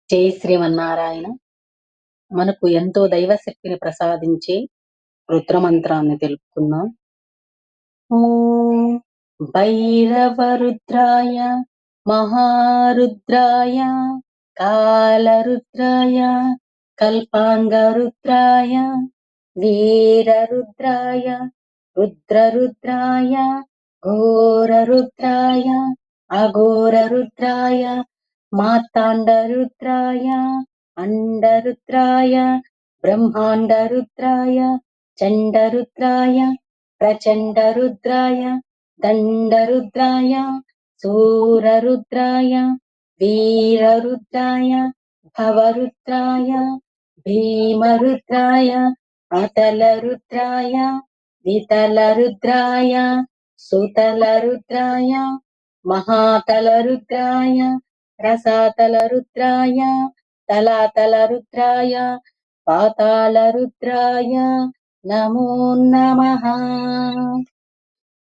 జై శ్రీమన్నారాయణ. మనకు ఎంతో దైవశక్తిని ప్రసాదించే రుద్రమంత్రాన్ని తెలుపుకుందాం. ఓం భైరవరుద్రాయ మహారుద్రాయ కాలరుద్రాయ కల్పాంగరుద్రాయ వీరరుద్రాయ రుద్రరుద్రాయ ఘోరరుద్రాయ అఘోరరుద్రాయ మార్తాండరుద్రాయ అండరుద్రాయ బ్రహ్మాండరుద్రాయ చండరుద్రాయ ప్రచండరుద్రాయ దండరుద్రాయ శూరరుద్రాయ వీరరుద్రాయ భవరుద్రాయ భీమరుద్రాయ అతలరుద్రాయ వితలరుద్రాయ సుతలరుద్రాయ మహాతలరుద్రాయ రసాతలరుద్రాయ తలాతలరుద్రాయ పాతాళరుద్రాయ నమో నమః.